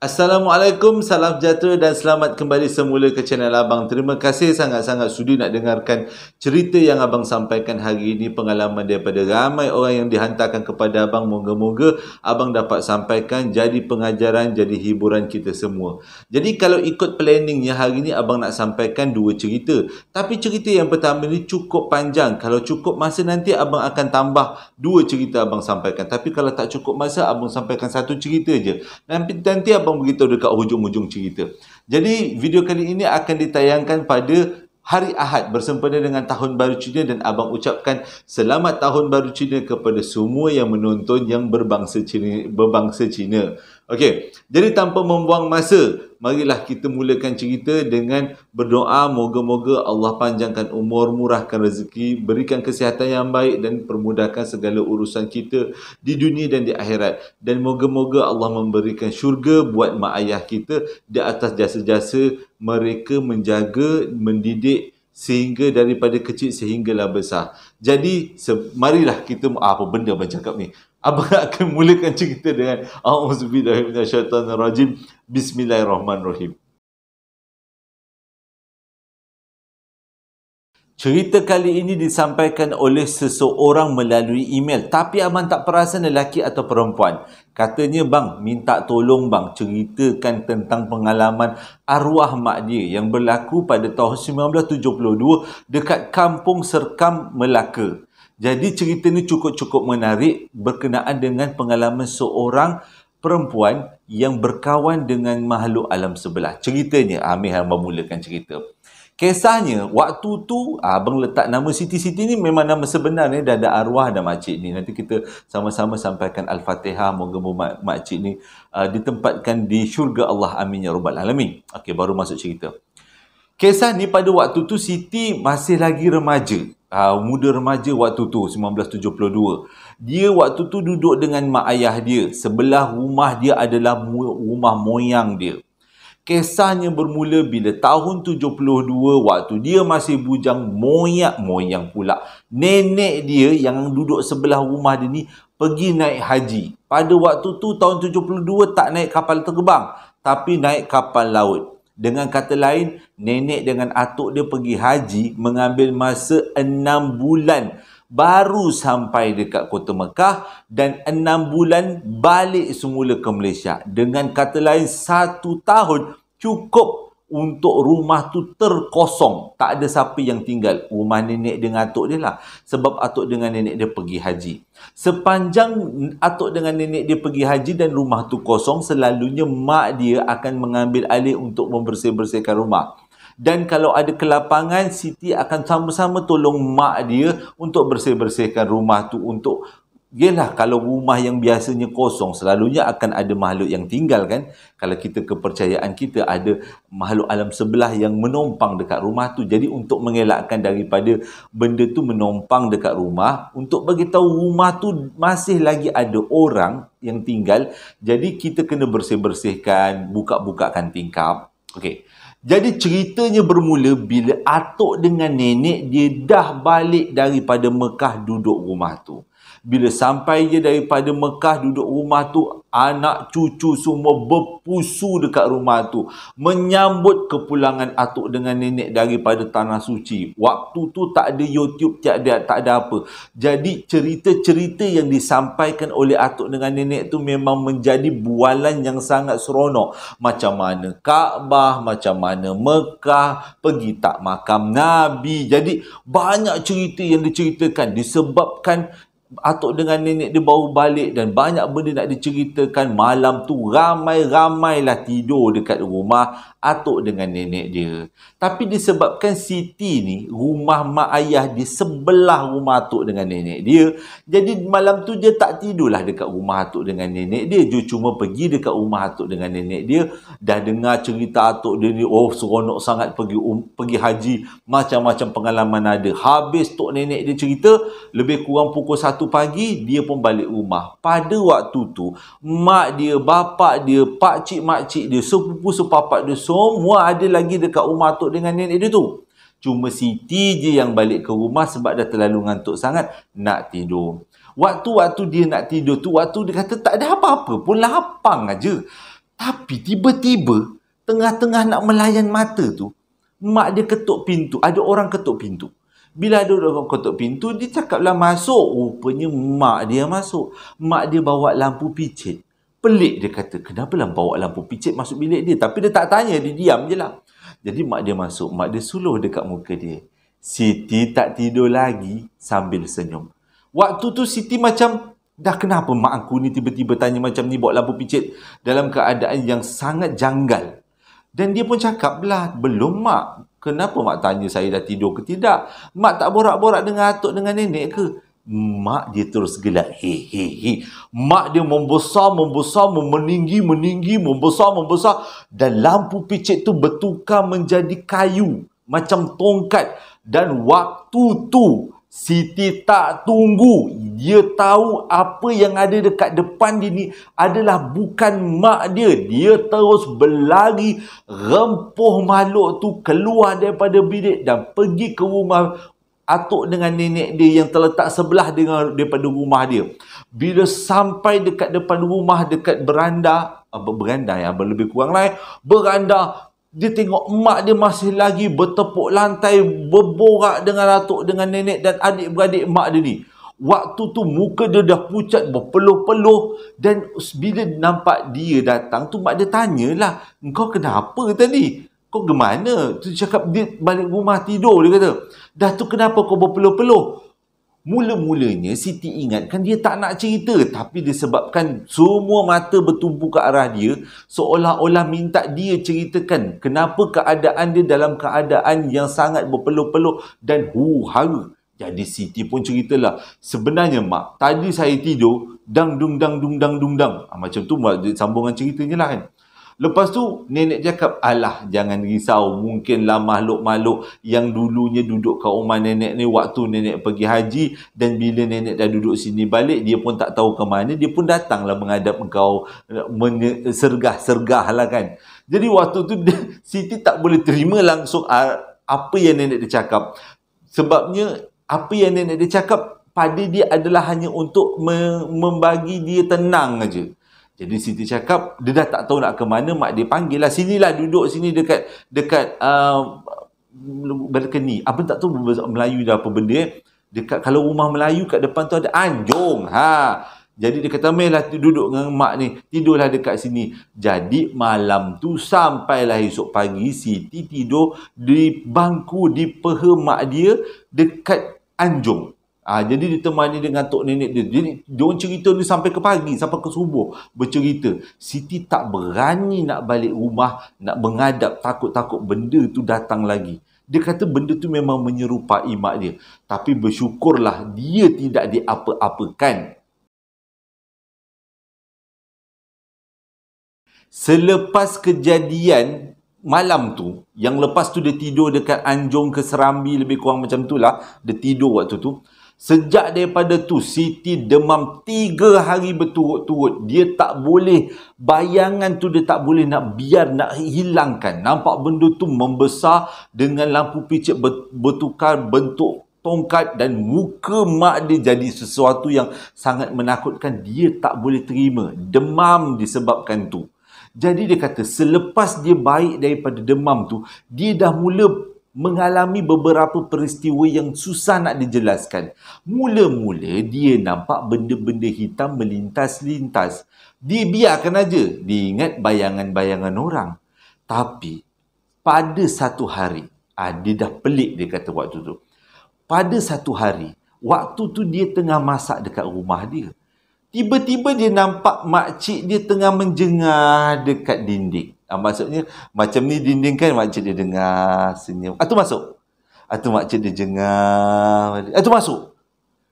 Assalamualaikum, salam sejahtera dan selamat kembali semula ke channel Abang. Terima kasih sangat-sangat sudi nak dengarkan cerita yang Abang sampaikan hari ini, pengalaman daripada ramai orang yang dihantarkan kepada Abang. Moga-moga Abang dapat sampaikan jadi pengajaran, jadi hiburan kita semua. Jadi kalau ikut planningnya hari ini Abang nak sampaikan dua cerita. Tapi cerita yang pertama ni cukup panjang. Kalau cukup masa nanti Abang akan tambah dua cerita Abang sampaikan. Tapi kalau tak cukup masa, Abang sampaikan satu cerita je. Nanti Abang beritahu dekat hujung-hujung cerita. Jadi video kali ini akan ditayangkan pada hari Ahad bersempena dengan Tahun Baru Cina, dan Abang ucapkan selamat Tahun Baru Cina kepada semua yang menonton yang berbangsa Cina. Okey, jadi tanpa membuang masa, marilah kita mulakan cerita dengan berdoa. Moga-moga Allah panjangkan umur, murahkan rezeki, berikan kesihatan yang baik dan permudahkan segala urusan kita di dunia dan di akhirat. Dan moga-moga Allah memberikan syurga buat mak ayah kita di atas jasa-jasa mereka menjaga, mendidik sehingga daripada kecil sehinggalah besar. Jadi marilah kita apa benda abang cakap ni. Abang akan mulakan cerita dengan A'udzubillahi minasyaitanirrajim. Bismillahirrahmanirrahim. Cerita kali ini disampaikan oleh seseorang melalui email. Tapi abang tak perasan lelaki atau perempuan. Katanya, bang, minta tolong bang ceritakan tentang pengalaman arwah mak dia yang berlaku pada tahun 1972 dekat Kampung Serkam, Melaka. Jadi cerita ni cukup menarik berkenaan dengan pengalaman seorang perempuan yang berkawan dengan makhluk alam sebelah. Ceritanya, Amir abang mulakan cerita. Kisahnya, waktu tu abang letak nama Siti ni memang nama sebenarnya, dah ada arwah dan makcik ni. Nanti kita sama-sama sampaikan Al-Fatihah. Moga-moga makcik ni ditempatkan di syurga Allah. Amin ya rabbal alamin. Okey, baru masuk cerita. Kisah ni pada waktu tu Siti masih lagi remaja. Muda remaja waktu tu, 1972. Dia waktu tu duduk dengan mak ayah dia. Sebelah rumah dia adalah rumah moyang dia. Kisahnya bermula bila tahun 72, waktu dia masih bujang, moyang pula. Nenek dia yang duduk sebelah rumah dia ni pergi naik haji. Pada waktu tu tahun 72 tak naik kapal terbang, tapi naik kapal laut. Dengan kata lain, nenek dengan atuk dia pergi haji mengambil masa 6 bulan. Baru sampai dekat kota Mekah dan 6 bulan balik semula ke Malaysia. Dengan kata lain, 1 tahun cukup untuk rumah tu terkosong. Tak ada siapa yang tinggal. Rumah nenek dengan atuk dia lah. Sebab atuk dengan nenek dia pergi haji. Sepanjang atuk dengan nenek dia pergi haji dan rumah tu kosong, selalunya mak dia akan mengambil alih untuk membersih-bersihkan rumah. Dan kalau ada kelapangan, Siti akan sama-sama tolong mak dia untuk bersih-bersihkan rumah tu. Yelah, kalau rumah yang biasanya kosong, selalunya akan ada makhluk yang tinggal kan. Kalau kita kepercayaan kita, ada makhluk alam sebelah yang menompang dekat rumah tu. Jadi untuk mengelakkan daripada benda tu menompang dekat rumah, untuk beritahu rumah tu masih lagi ada orang yang tinggal, jadi kita kena bersih-bersihkan, buka-bukakan tingkap. Okey. Jadi ceritanya bermula bila atuk dengan nenek dia dah balik daripada Mekah duduk rumah tu. Bila sampai je daripada Mekah duduk rumah tu, anak cucu semua berpusu dekat rumah tu menyambut kepulangan atuk dengan nenek daripada Tanah Suci. Waktu tu tak ada YouTube, tak ada apa. Jadi cerita-cerita yang disampaikan oleh atuk dengan nenek tu memang menjadi bualan yang sangat seronok. Macam mana Kaabah, macam mana Mekah, pergi tak makam Nabi. Jadi banyak cerita yang diceritakan disebabkan atuk dengan nenek dia baru balik dan banyak benda nak diceritakan. Malam tu ramai-ramailah tidur dekat rumah atuk dengan nenek dia. Tapi disebabkan Siti ni rumah mak ayah di sebelah rumah atuk dengan nenek dia, jadi malam tu dia tak tidurlah dekat rumah atuk dengan nenek dia. Dia cuma pergi dekat rumah atuk dengan nenek dia. Dah dengar cerita atuk dia ni, oh seronok sangat pergi haji, macam-macam pengalaman ada. Habis tok nenek dia cerita, lebih kurang pukul 1 pagi dia pun balik rumah. Pada waktu tu mak dia, bapak dia, pakcik makcik dia, sepupu sepapak dia semua ada lagi dekat rumah atuk dengan nenek dia tu. Cuma Siti je yang balik ke rumah sebab dah terlalu ngantuk sangat nak tidur. Waktu dia nak tidur tu, waktu dia kata tak ada apa-apa pun, lapang aja. Tapi tiba-tiba, tengah-tengah nak melayan mata tu, mak dia ketuk pintu. Ada orang ketuk pintu. Bila ada orang ketuk pintu, dia cakaplah masuk. Rupanya mak dia masuk. Mak dia bawa lampu picit. Pelik dia kata, kenapa lah bawa lampu picit masuk bilik dia? Tapi dia tak tanya, dia diam je lah. Jadi mak dia masuk, mak dia suluh dekat muka dia. Siti tak tidur lagi sambil senyum. Waktu tu Siti macam, dah kenapa mak aku ni tiba-tiba tanya macam ni, bawa lampu picit dalam keadaan yang sangat janggal. Dan dia pun cakap lah, belum mak. Kenapa mak tanya saya dah tidur ke tidak? Mak tak borak-borak dengan atuk dengan nenek ke? Mak dia terus gelak. He. Mak dia membesar, meninggi, membesar. Dan lampu picit tu bertukar menjadi kayu. Macam tongkat. Dan waktu tu, Siti tak tunggu. Dia tahu apa yang ada dekat depan dia ni adalah bukan mak dia. Dia terus berlari, rempuh makhluk tu keluar daripada bilik dan pergi ke rumah atuk dengan nenek dia yang terletak sebelah daripada rumah dia. Bila sampai dekat depan rumah, dekat beranda lebih kurang lah beranda, dia tengok mak dia masih lagi bertepuk lantai, berborak dengan atuk, dengan nenek dan adik-beradik mak dia ni. Waktu tu muka dia dah pucat, berpeluh-peluh. Dan bila nampak dia datang tu, mak dia tanyalah, "Engkau kenapa tadi? Kau ke mana?" Tu cakap dia balik rumah tidur, dia kata. "Dah tu kenapa kau berpeluh-peluh?" Mula-mulanya Siti ingatkan dia tak nak cerita, tapi disebabkan semua mata bertumpu ke arah dia, seolah-olah minta dia ceritakan kenapa keadaan dia dalam keadaan yang sangat berpeluh-peluh dan huru-hara. Jadi Siti pun ceritalah, "Sebenarnya mak, tadi saya tidur, dang dung dang. Macam tu sambungan ceritanya lah kan. Lepas tu nenek cakap, "Alah, jangan risau, mungkinlah makhluk-makhluk yang dulunya duduk kat rumah nenek ni waktu nenek pergi haji, dan bila nenek dah duduk sini balik, dia pun tak tahu ke mana, dia pun datanglah menghadap engkau, sergah-sergah lah kan." Jadi waktu tu Siti tak boleh terima langsung apa yang nenek dia cakap. Sebabnya apa yang nenek dia cakap pada dia adalah hanya untuk membagi dia tenang aja. Jadi Siti cakap, dia dah tak tahu nak ke mana, mak dia panggil lah, "Sinilah, duduk sini dekat balkoni." Apa tak tahu Melayu dah apa benda dekat, kalau rumah Melayu kat depan tu ada anjung. Jadi dia kata, "Mehlah duduk dengan mak ni, tidurlah dekat sini." Jadi malam tu sampailah esok pagi, Siti tidur di bangku di peha mak dia dekat anjung. Jadi ditemani dengan tok nenek dia. Jadi diorang cerita ni sampai ke pagi, sampai ke subuh bercerita. Siti tak berani nak balik rumah, nak menghadap, takut-takut benda tu datang lagi. Dia kata benda tu memang menyerupai mak dia. Tapi bersyukurlah dia tidak diapa-apakan. Selepas kejadian malam tu, yang lepas tu dia tidur dekat anjung ke Serambi, lebih kurang macam tu lah, dia tidur waktu tu. Sejak daripada tu, Siti demam 3 hari berturut-turut. Dia tak boleh, bayangan tu dia tak boleh nak hilangkan. Nampak benda tu membesar dengan lampu picit bertukar bentuk tongkat, dan muka mak dia jadi sesuatu yang sangat menakutkan. Dia tak boleh terima. Demam disebabkan tu. Jadi dia kata selepas dia baik daripada demam tu, dia dah mula mengalami beberapa peristiwa yang susah nak dijelaskan. Mula-mula dia nampak benda-benda hitam melintas-lintas. Dia biarkan aja, dia ingat bayangan-bayangan orang. Tapi pada satu hari, dia dah pelik, dia kata waktu tu. Pada satu hari, waktu tu dia tengah masak dekat rumah dia. Tiba-tiba dia nampak makcik dia tengah menjengah dekat dinding. Maksudnya macam ni dinding kan, makcik dia dengar, senyum. Tu masuk. Tu makcik dia jengah. Tu masuk.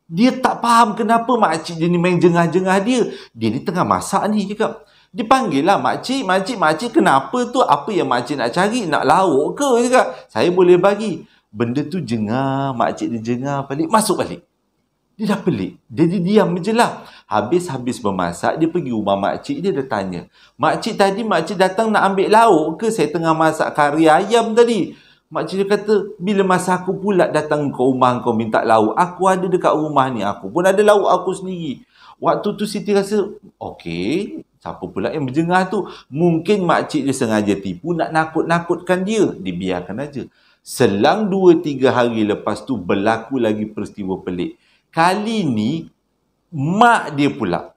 Dia tak faham kenapa makcik dia ni main jengah-jengah dia. Dia ni tengah masak ni, cakap. Dia panggil lah, "Makcik, kenapa tu? Apa yang makcik nak cari? Nak lauk ke?" Cakap. "Saya boleh bagi." Benda tu jengah, makcik dia jengah balik, masuk balik. Dia dah pelik. Jadi diam je lah. Habis bermasak, dia pergi rumah makcik dia, dia tanya, "Makcik, tadi makcik datang nak ambil lauk ke? Saya tengah masak kari ayam tadi." Makcik dia kata, "Bila masa aku pula datang ke rumah kau minta lauk? Aku ada dekat rumah ni, aku pun ada lauk aku sendiri." Waktu tu Siti rasa, okey, siapa pula yang berjengah tu? Mungkin makcik dia sengaja tipu, nak nakut-nakutkan dia. Dibiarkan aja. Selang 2-3 hari lepas tu berlaku lagi peristiwa pelik. Kali ni, mak dia pula.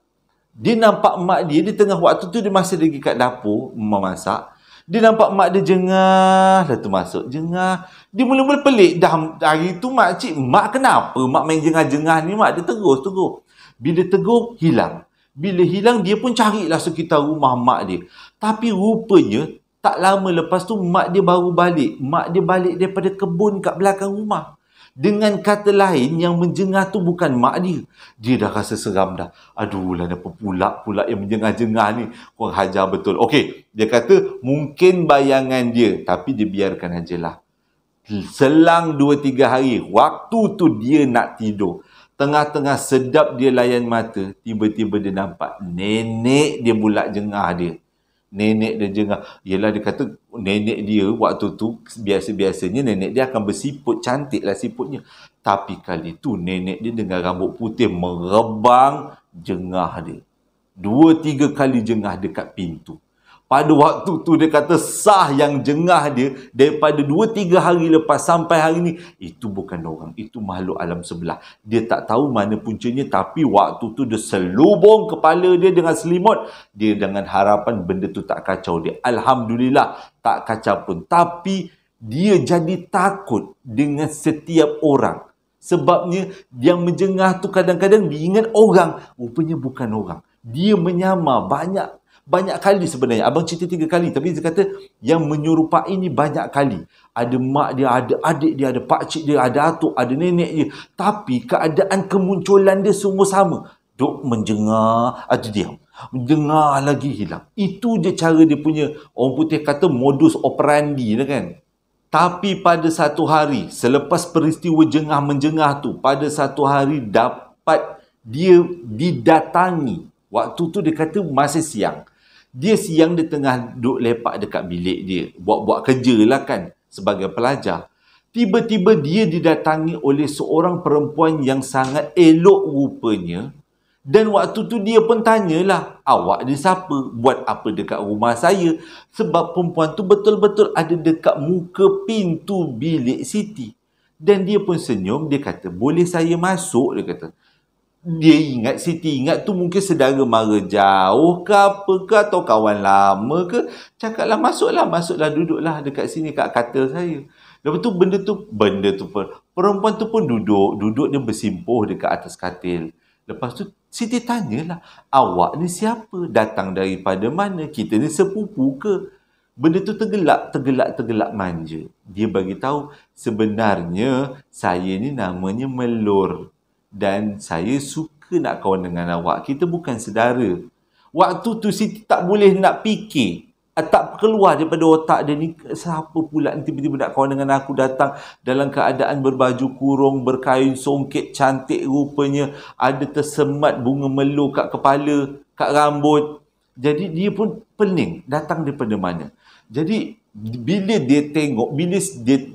Dia nampak mak dia tengah waktu tu dia masih lagi kat dapur memasak. Dia nampak mak dia jengah lah tu masuk. Jengah. Dia mula-mula pelik. Dah hari tu makcik, mak kenapa? Mak main jengah-jengah ni, mak dia tegur. Bila tegur, hilang. Bila hilang, dia pun carilah sekitar rumah mak dia. Tapi rupanya, tak lama lepas tu, mak dia baru balik. Mak dia balik daripada kebun kat belakang rumah. Dengan kata lain, yang menjengah tu bukan mak dia. Dia dah rasa seram dah. Aduh lah, apa pula yang menjengah-jengah ni. Kurang hajar betul. Okey, dia kata mungkin bayangan dia. Tapi dia biarkan ajalah. Selang 2-3 hari, waktu tu dia nak tidur. Tengah-tengah sedap dia layan mata, tiba-tiba dia nampak nenek dia pula jengah dia. Nenek dia jengah. Yelah, dia kata nenek dia waktu tu biasa-biasanya nenek dia akan bersiput, cantiklah siputnya. Tapi kali tu nenek dia dengan rambut putih merebang jengah dia. 2-3 kali jengah dekat pintu. Pada waktu tu dia kata sah yang jengah dia daripada 2-3 hari lepas sampai hari ni, itu bukan orang, itu makhluk alam sebelah. Dia tak tahu mana puncanya, tapi waktu tu dia selubung kepala dia dengan selimut. Dia dengan harapan benda tu tak kacau dia. Alhamdulillah tak kacau pun. Tapi dia jadi takut dengan setiap orang. Sebabnya yang menjengah tu kadang-kadang diingat orang, rupanya bukan orang. Dia menyamar banyak kali sebenarnya. Abang cerita 3 kali. Tapi dia kata yang menyerupai ni banyak kali. Ada mak dia, ada adik dia, ada pakcik dia, ada atuk, ada nenek dia. Tapi keadaan kemunculan dia semua sama. Duk menjengah, ada diam. Menjengah lagi hilang. Itu je cara dia punya, orang putih kata modus operandi lah kan. Tapi pada satu hari, selepas peristiwa jengah-menjengah tu, pada satu hari dapat dia didatangi. Waktu tu dia kata masih siang. Dia siang, dia tengah duduk lepak dekat bilik dia. Buat-buat kerja lah kan, sebagai pelajar. Tiba-tiba dia didatangi oleh seorang perempuan yang sangat elok rupanya. Dan waktu tu dia pun tanyalah, awak ni siapa? Buat apa dekat rumah saya? Sebab perempuan tu betul-betul ada dekat muka pintu bilik Siti. Dan dia pun senyum, dia kata, boleh saya masuk? Dia kata. Dia ingat, Siti ingat tu mungkin saudara mara jauh ke apa ke, atau kawan lama ke. Cakaplah, masuklah, duduklah dekat sini kat katil saya. Lepas tu benda tu pun, perempuan tu pun duduk dia bersimpuh dekat atas katil. Lepas tu Siti tanyalah, awak ni siapa? Datang daripada mana? Kita ni sepupu ke? Benda tu tergelak manja. Dia bagi tahu, sebenarnya saya ni namanya Melur. Dan saya suka nak kawan dengan awak. Kita bukan saudara. Waktu tu Siti tak boleh nak fikir. Tak keluar daripada otak dia ni, siapa pula ni tiba-tiba nak kawan dengan aku, datang dalam keadaan berbaju kurung, berkain songket, cantik rupanya. Ada tersemat bunga melur kat kepala, kat rambut. Jadi dia pun pening. Datang daripada mana? Jadi bila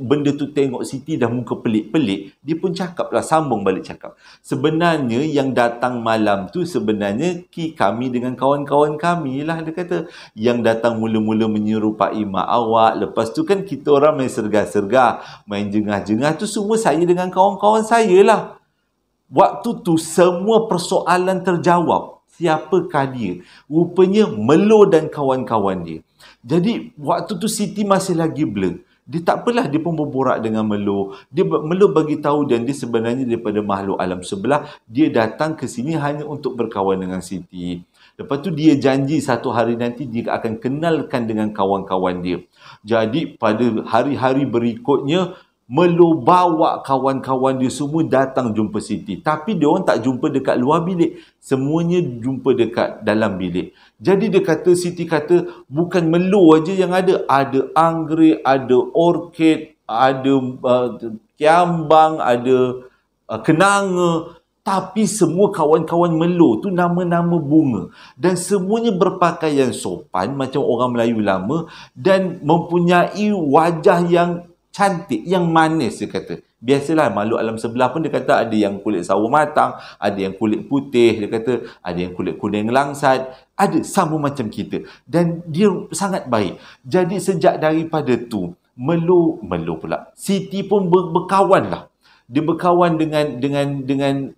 benda tu tengok Siti dah muka pelik-pelik, dia pun sambung balik cakap. Sebenarnya yang datang malam tu sebenarnya kami dengan kawan-kawan kami lah, dia kata. Yang datang mula-mula menyerupai mak awak. Lepas tu kan kita orang main sergah-sergah, main jengah-jengah tu semua saya dengan kawan-kawan saya lah. Waktu tu semua persoalan terjawab. Siapakah dia? Rupanya Melo dan kawan-kawan dia. Jadi waktu tu Siti masih lagi blur. Dia tak apalah, dia pun berborak dengan Melo. Melo bagi tahu dan dia sebenarnya daripada makhluk alam sebelah. Dia datang ke sini hanya untuk berkawan dengan Siti. Lepas tu dia janji satu hari nanti dia akan kenalkan dengan kawan-kawan dia. Jadi pada hari-hari berikutnya, Melo bawa kawan-kawan dia semua datang jumpa Siti. Tapi dia orang tak jumpa dekat luar bilik. Semuanya jumpa dekat dalam bilik. Jadi dia kata, Siti kata, bukan Melo aja yang ada. Ada anggrek, ada orkid, ada kiambang, ada kenanga. Tapi semua kawan-kawan Melo tu nama-nama bunga. Dan semuanya berpakaian sopan macam orang Melayu lama. Dan mempunyai wajah yang cantik, yang manis, dia kata. Biasalah makhluk alam sebelah pun dia kata ada yang kulit sawo matang, ada yang kulit putih, dia kata ada yang kulit kuning langsat, ada sama macam kita. Dan dia sangat baik. Jadi sejak daripada tu, Melo pula. Siti pun berkawan lah. Dia berkawan dengan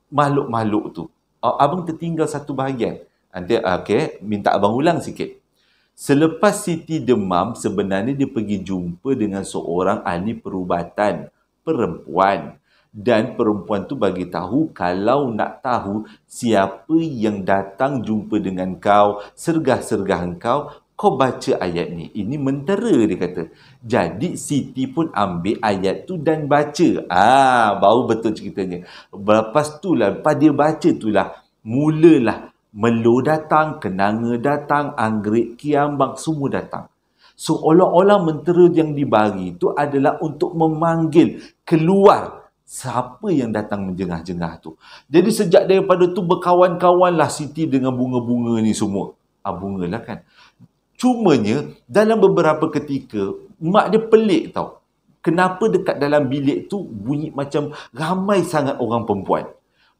makhluk-makhluk tu. Abang tertinggal satu bahagian. Nanti okey, minta abang ulang sikit. Selepas Siti demam, sebenarnya dia pergi jumpa dengan seorang ahli perubatan perempuan. Dan perempuan tu bagi tahu kalau nak tahu siapa yang datang jumpa dengan kau, sergah-sergah kau baca ayat ni. Ini mentera, dia kata. Jadi Siti pun ambil ayat tu dan baca. Baru betul ceritanya. Lepas tu lah, lepas dia baca tu lah, mulalah Melo datang, kenanga datang, anggerik kiambang, semua datang. So, olah-olah mentera yang dibagi itu adalah untuk memanggil keluar siapa yang datang menjengah-jengah tu. Jadi sejak daripada tu berkawan-kawanlah Siti dengan bunga-bunga ni semua. Bunga lah kan. Cumanya, dalam beberapa ketika, mak dia pelik tau. Kenapa dekat dalam bilik tu bunyi macam ramai sangat orang perempuan.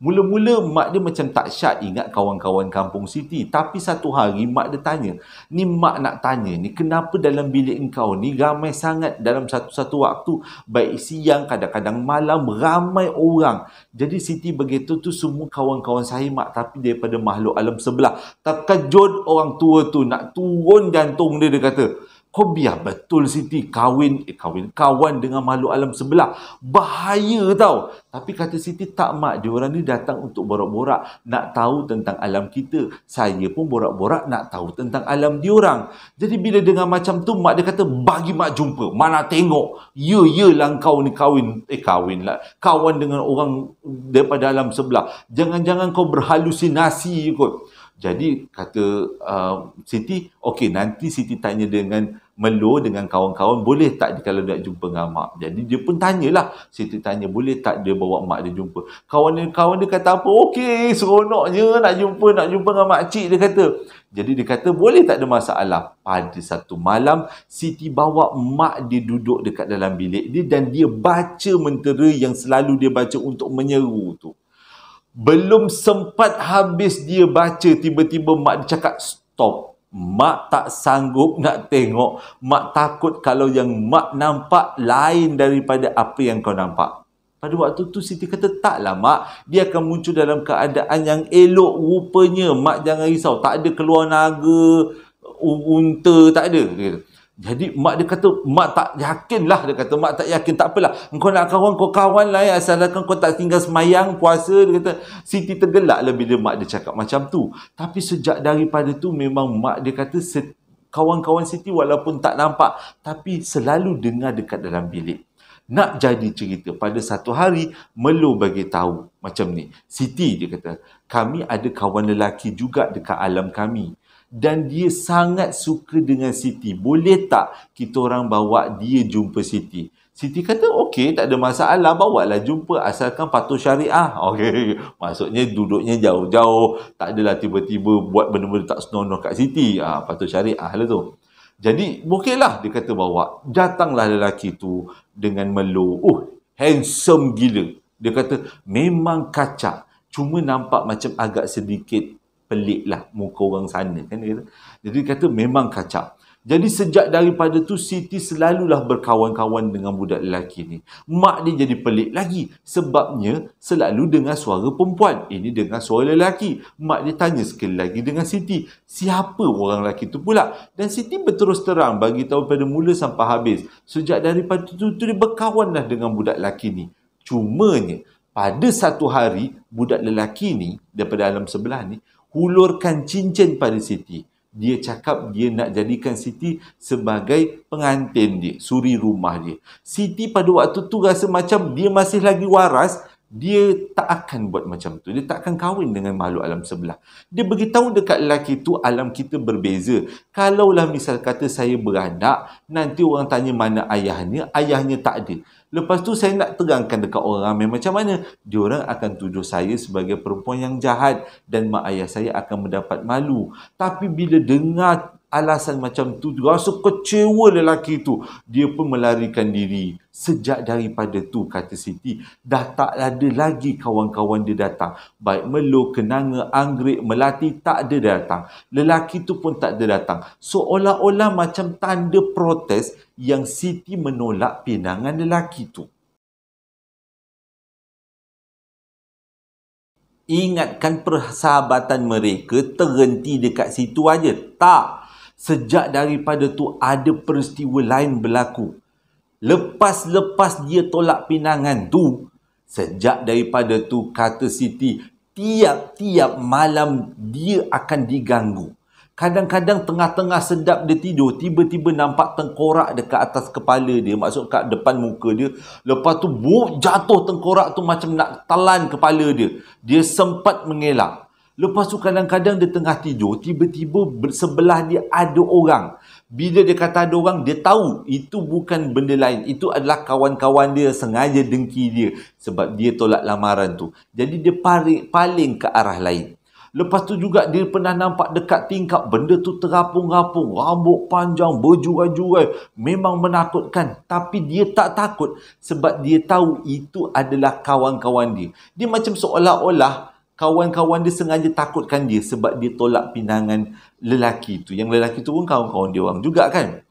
Mula-mula mak dia macam tak syak ingat kawan-kawan kampung Siti. Tapi satu hari mak dia tanya, ni mak nak tanya ni, kenapa dalam bilik engkau ni ramai sangat dalam satu-satu waktu, baik siang, kadang-kadang malam, ramai orang. Jadi Siti begitu tu semua kawan-kawan saya mak, tapi daripada makhluk alam sebelah. Terkejut orang tua tu, nak turun jantung dia kata, kau biar betul Siti kawan dengan makhluk alam sebelah. Bahaya tau. Tapi kata Siti, tak mak, diorang ni datang untuk borak-borak, nak tahu tentang alam kita. Saya pun borak-borak nak tahu tentang alam diorang. Jadi bila dengar macam tu, mak dia kata, bagi mak jumpa. Mana tengok. Yalah kau ni kawan dengan orang daripada alam sebelah. Jangan-jangan kau berhalusinasi kot. Jadi kata Siti, okey, nanti Siti tanya dengan Melo, dengan kawan-kawan, boleh tak dia kalau nak jumpa dengan mak? Jadi dia pun tanyalah. Siti tanya, boleh tak dia bawa mak dia jumpa? Kawan dia kata apa? Okey, seronoknya nak jumpa dengan makcik, dia kata. Jadi dia kata, boleh tak ada masalah. Pada satu malam, Siti bawa mak dia duduk dekat dalam bilik dia dan dia baca mentera yang selalu dia baca untuk menyeru tu. Belum sempat habis dia baca, tiba-tiba mak dia cakap, stop. Mak tak sanggup nak tengok. Mak takut kalau yang mak nampak lain daripada apa yang kau nampak. Pada waktu tu Siti kata, taklah mak. Dia akan muncul dalam keadaan yang elok rupanya. Mak jangan risau. Tak ada keluar naga, unta, tak ada. Jadi mak dia kata, mak tak yakinlah. Dia kata, mak tak yakin. Tak apalah. Kau nak kawan, kau kawan lah ya. Asalkan kau tak tinggal semayang, puasa. Dia kata, Siti tergelak lah bila mak dia cakap macam tu. Tapi sejak daripada tu memang mak dia kata, kawan-kawan Siti walaupun tak nampak, tapi selalu dengar dekat dalam bilik. Nak jadi cerita, pada satu hari, Melo bagi tahu macam ni. Siti, dia kata, kami ada kawan lelaki juga dekat alam kami. Dan dia sangat suka dengan Siti. Boleh tak kita orang bawa dia jumpa Siti? Siti kata, okey, tak ada masalah. Bawalah jumpa asalkan patuh syariah. Okey, maksudnya duduknya jauh-jauh. Tak adalah tiba-tiba buat benda-benda tak senonoh kat Siti. Patuh syariah lah tu. Jadi, okeylah, dia kata bawa. Datanglah lelaki tu dengan Melo. Handsome gila. Dia kata, memang kacak. Cuma nampak macam agak sedikit pelik lah muka orang sana kan dia kata. Jadi dia kata memang kacak. Jadi sejak daripada tu Siti selalulah berkawan-kawan dengan budak lelaki ni. Mak dia jadi pelik lagi sebabnya selalu dengar suara perempuan. Ini dengar suara lelaki. Mak dia tanya sekali lagi dengan Siti, siapa orang lelaki tu pula? Dan Siti berterus terang bagi tahu pada mula sampai habis. Sejak daripada tu dia berkawanlah dengan budak lelaki ni. Cumanya pada satu hari budak lelaki ni daripada alam sebelah ni hulurkan cincin pada Siti. Dia cakap dia nak jadikan Siti sebagai pengantin dia, suri rumah dia. Siti pada waktu tu rasa macam dia masih lagi waras, dia tak akan buat macam tu. Dia tak akan kahwin dengan makhluk alam sebelah. Dia beritahu dekat lelaki tu, alam kita berbeza. Kalaulah misal kata saya beranak, nanti orang tanya mana ayahnya tak ada. Lepas tu saya nak terangkan dekat orang ramai macam mana. Diorang akan tuduh saya sebagai perempuan yang jahat dan mak ayah saya akan mendapat malu. Tapi bila dengar alasan macam tu, rasa kecewa lelaki tu, dia pun melarikan diri. Sejak daripada tu, kata Siti, dah tak ada lagi kawan-kawan dia datang. Baik Melo, Kenanga, Anggerik, Melati, tak ada datang. Lelaki tu pun tak ada datang. Seolah-olah macam tanda protes yang Siti menolak pinangan lelaki tu. Ingatkan persahabatan mereka terhenti dekat situ aja? Tak. Sejak daripada tu ada peristiwa lain berlaku. Lepas dia tolak pinangan tu, sejak daripada tu, kata Siti, tiap-tiap malam dia akan diganggu. Kadang-kadang tengah-tengah sedap dia tidur, tiba-tiba nampak tengkorak dekat atas kepala dia, maksud kat depan muka dia. Lepas tu jatuh tengkorak tu macam nak telan kepala dia. Dia sempat mengelak. Lepas tu kadang-kadang dia tengah tidur, tiba-tiba sebelah dia ada orang. Bila dia kata ada orang, dia tahu itu bukan benda lain. Itu adalah kawan-kawan dia sengaja dengki dia sebab dia tolak lamaran tu. Jadi dia paling ke arah lain. Lepas tu juga dia pernah nampak dekat tingkap benda tu terapung-rapung, rambut panjang, berjurai-jurai. Memang menakutkan. Tapi dia tak takut sebab dia tahu itu adalah kawan-kawan dia. Dia macam seolah-olah kawan-kawan dia sengaja takutkan dia sebab dia tolak pinangan lelaki tu. Yang lelaki tu pun kawan-kawan dia orang juga kan.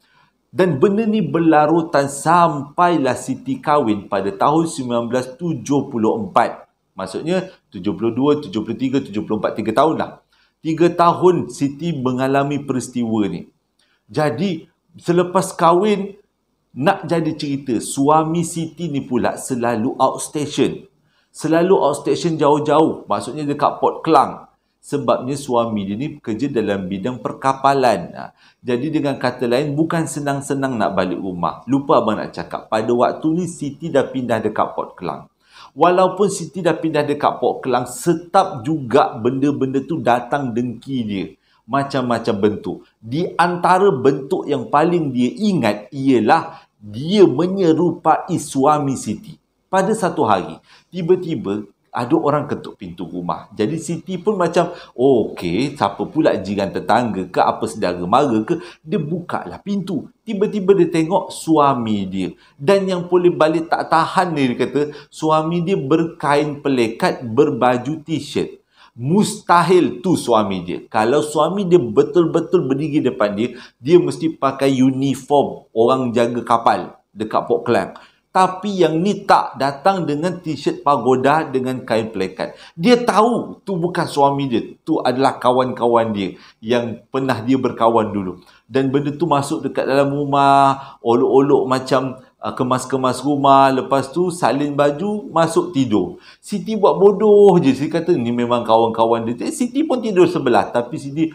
Dan benda ni berlarutan sampailah Siti kahwin pada tahun 1974. Maksudnya 72, 73, 74, 3 tahun lah. 3 tahun Siti mengalami peristiwa ni. Jadi selepas kahwin, nak jadi cerita, suami Siti ni pula selalu outstation. Selalu outstation jauh-jauh. Maksudnya dekat Port Klang. Sebabnya suami dia ni kerja dalam bidang perkapalan. Jadi dengan kata lain, bukan senang-senang nak balik rumah. Lupa abang nak cakap, pada waktu ni Siti dah pindah dekat Port Klang. Walaupun Siti dah pindah dekat Port Klang, tetap juga benda-benda tu datang dengki dia. Macam-macam bentuk. Di antara bentuk yang paling dia ingat ialah dia menyerupai suami Siti. Pada satu hari, tiba-tiba ada orang ketuk pintu rumah. Jadi Siti pun macam, okey, siapa pula jiran tetangga ke, apa saudara mara ke. Dia bukalah pintu. Tiba-tiba dia tengok suami dia. Dan yang boleh balik tak tahan ni, dia kata, suami dia berkain pelekat, berbaju t-shirt. Mustahil tu suami dia. Kalau suami dia betul-betul berdiri depan dia, dia mesti pakai uniform orang jaga kapal dekat Port Klang. Tapi yang ni tak, datang dengan t-shirt pagoda dengan kain pelekat. Dia tahu tu bukan suami dia. Tu adalah kawan-kawan dia yang pernah dia berkawan dulu. Dan benda tu masuk dekat dalam rumah, olok-olok macam kemas-kemas rumah. Lepas tu salin baju, masuk tidur. Siti buat bodoh je. Siti kata ni memang kawan-kawan dia. Siti pun tidur sebelah. Tapi Siti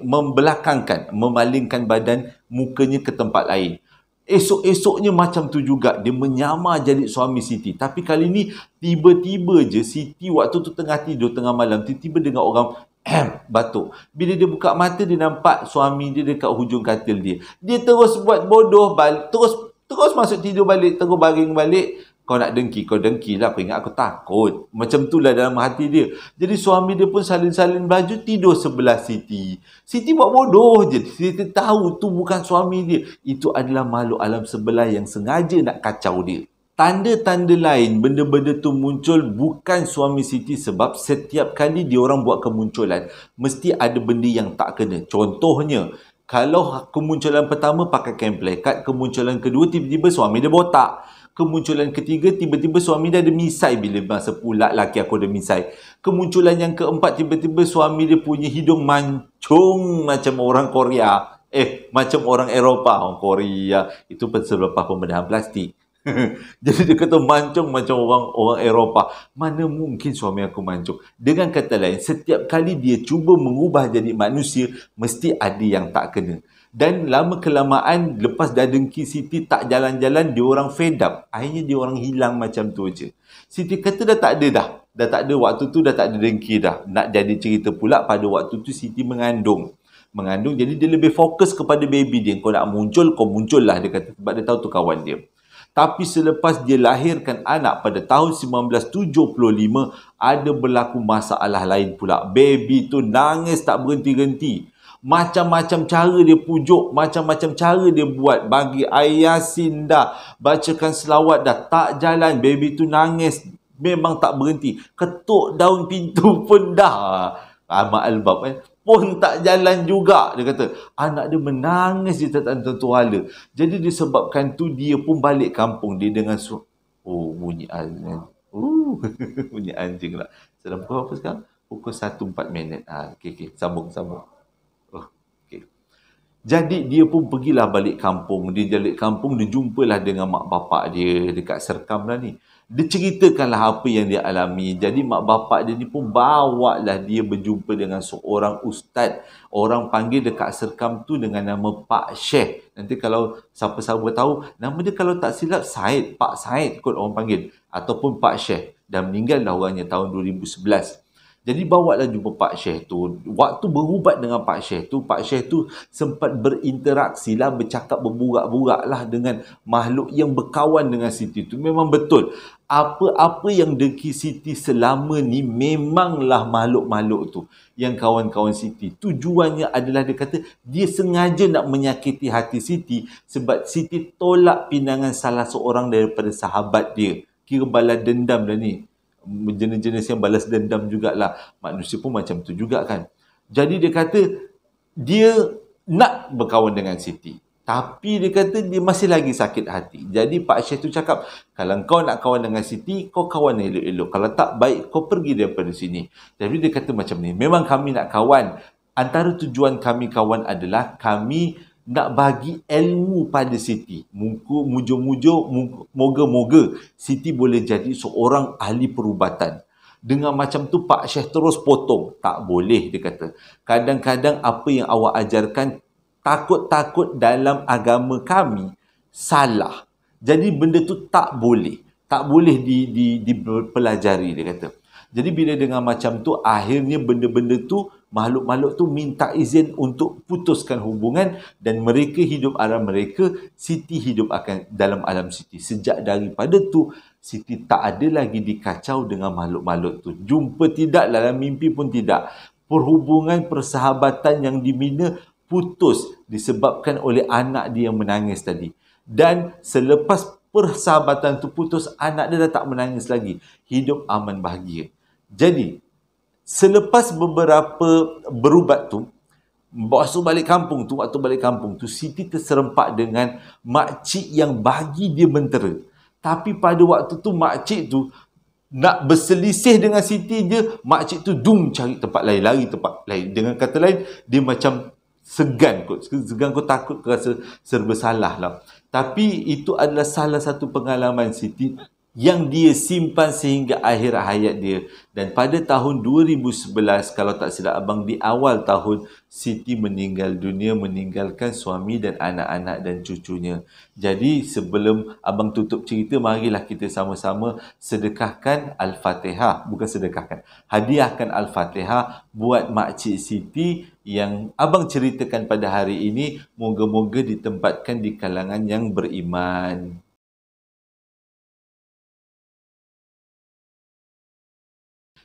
membelakangkan, memalingkan badan, mukanya ke tempat lain. Esok-esoknya macam tu juga. Dia menyamar jadi suami Siti. Tapi kali ni tiba-tiba je Siti waktu tu tengah tidur tengah malam, tiba-tiba dengar orang batuk. Bila dia buka mata, dia nampak suami dia dekat hujung katil dia. Dia terus buat bodoh, terus masuk tidur balik, terus baring balik. Kau nak dengki, kau dengki lah. Kau ingat aku takut. Macam tu lah dalam hati dia. Jadi suami dia pun salin-salin baju, tidur sebelah Siti. Siti buat bodoh je. Siti tahu tu bukan suami dia. Itu adalah makhluk alam sebelah yang sengaja nak kacau dia. Tanda-tanda lain benda-benda tu muncul bukan suami Siti sebab setiap kali dia orang buat kemunculan, mesti ada benda yang tak kena. Contohnya, kalau kemunculan pertama pakai kain pelekat, kemunculan kedua tiba-tiba suami dia botak. Kemunculan ketiga, tiba-tiba suami dia ada misai bila masa pula laki aku ada misai. Kemunculan yang keempat, tiba-tiba suami dia punya hidung mancung macam orang Korea. Macam orang Eropah. Orang Korea itu selepas pembedahan plastik. Jadi dia kata mancung macam orang Eropah. Mana mungkin suami aku mancung? Dengan kata lain, setiap kali dia cuba mengubah jadi manusia, mesti ada yang tak kena. Dan lama-kelamaan, lepas dah dengki Siti tak jalan-jalan, dia orang fed up. Akhirnya dia orang hilang macam tu je. Siti kata dah tak ada dah. Dah tak ada waktu tu, dah tak ada dengki dah. Nak jadi cerita pula, pada waktu tu Siti mengandung. Jadi dia lebih fokus kepada baby dia. Kau nak muncul, kau muncul lah, dia kata. Sebab dia tahu tu kawan dia. Tapi selepas dia lahirkan anak pada tahun 1975, ada berlaku masalah lain pula. Baby tu nangis tak berhenti-henti. Macam-macam cara dia pujuk, macam-macam cara dia buat. Bagi air Yasin dah, bacakan selawat dah, tak jalan. Baby tu nangis, memang tak berhenti. Ketuk daun pintu pun dah. Mak Albab pun tak jalan juga. Dia kata anak dia menangis di tak tentu hala. Jadi disebabkan tu dia pun balik kampung dia dengan bunyi azan. Bunyi anjing lah. Sedang pukul apa sekarang? Pukul 1:04. Okey, sambung. Okey. Jadi dia pun pergilah balik kampung. Dia balik kampung, dia jumpalah dengan mak bapak dia dekat Serkam lah ni. Dia ceritakanlah apa yang dia alami. Jadi mak bapak dia ni pun bawalah dia berjumpa dengan seorang ustaz. Orang panggil dekat Serkam tu dengan nama Pak Syekh. Nanti kalau siapa-siapa tahu, nama dia kalau tak silap Said, Pak Said kot orang panggil. Ataupun Pak Syekh. Dan meninggal dah orangnya tahun 2011. Jadi bawalah jumpa Pak Syekh tu. Waktu berubat dengan Pak Syekh tu sempat berinteraksi lah, bercakap, berburak-burak lah dengan makhluk yang berkawan dengan Siti tu. Memang betul. Apa-apa yang deki Siti selama ni memanglah makhluk-makhluk tu yang kawan-kawan Siti. Tujuannya adalah dia kata dia sengaja nak menyakiti hati Siti sebab Siti tolak pinangan salah seorang daripada sahabat dia. Kira balas dendam dah ni. Jenis-jenis yang balas dendam jugalah. Manusia pun macam tu juga kan. Jadi dia kata dia nak berkawan dengan Siti. Tapi dia kata dia masih lagi sakit hati. Jadi Pak Syekh tu cakap, kalau kau nak kawan dengan Siti, kau kawan elok-elok. Kalau tak baik, kau pergi daripada sini. Jadi dia kata macam ni, memang kami nak kawan. Antara tujuan kami kawan adalah kami nak bagi ilmu pada Siti. Moga-moga Siti boleh jadi seorang ahli perubatan. Dengan macam tu Pak Syekh terus potong. Tak boleh, dia kata. Kadang-kadang apa yang awak ajarkan takut-takut dalam agama kami salah. Jadi benda tu tak boleh. Tak boleh dipelajari, dia kata. Jadi bila dengan macam tu, akhirnya benda-benda tu, makhluk-makhluk tu minta izin untuk putuskan hubungan dan mereka hidup alam mereka, Siti hidup akan dalam alam Siti. Sejak daripada tu, Siti tak ada lagi dikacau dengan makhluk-makhluk tu. Jumpa tidak, dalam mimpi pun tidak. Perhubungan, persahabatan yang dibina putus disebabkan oleh anak dia yang menangis tadi. Dan selepas persahabatan tu putus, anak dia dah tak menangis lagi. Hidup aman bahagia. Jadi, selepas beberapa berubat tu, waktu balik kampung tu, Siti terserempak dengan makcik yang bagi dia mentera. Tapi pada waktu tu, makcik tu nak berselisih dengan Siti je, makcik tu cari tempat lain, lari tempat lain. Dengan kata lain, dia macam segan kot, takut, rasa serba salah lah. Tapi itu adalah salah satu pengalaman Siti yang dia simpan sehingga akhir hayat dia. Dan pada tahun 2011, kalau tak silap abang, di awal tahun, Siti meninggal dunia, meninggalkan suami dan anak-anak dan cucunya. Jadi sebelum abang tutup cerita, marilah kita sama-sama sedekahkan Al-Fatihah. Bukan sedekahkan, hadiahkan Al-Fatihah buat makcik Siti yang abang ceritakan pada hari ini. Moga-moga ditempatkan di kalangan yang beriman.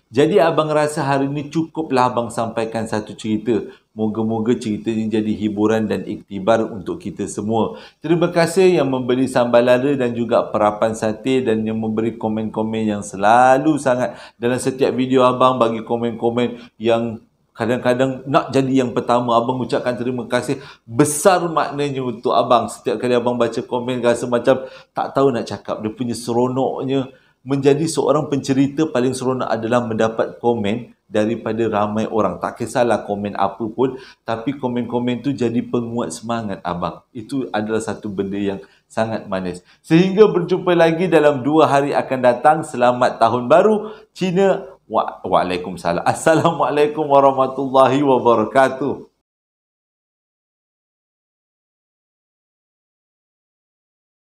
Jadi abang rasa hari ini cukuplah abang sampaikan satu cerita. Moga-moga cerita ini jadi hiburan dan iktibar untuk kita semua. Terima kasih yang memberi sambal lada dan juga perapan sate dan yang memberi komen-komen yang selalu sangat dalam setiap video abang, bagi komen-komen yang kadang-kadang nak jadi yang pertama. Abang ucapkan terima kasih besar maknanya untuk abang. Setiap kali abang baca komen rasa macam tak tahu nak cakap. Dia punya seronoknya. Menjadi seorang pencerita paling seronok adalah mendapat komen daripada ramai orang. Tak kisahlah komen apa pun, tapi komen-komen tu jadi penguat semangat abang. Itu adalah satu benda yang sangat manis. Sehingga berjumpa lagi dalam 2 hari akan datang. Selamat Tahun Baru Cina. Waalaikumsalam. Assalamualaikum warahmatullahi wabarakatuh.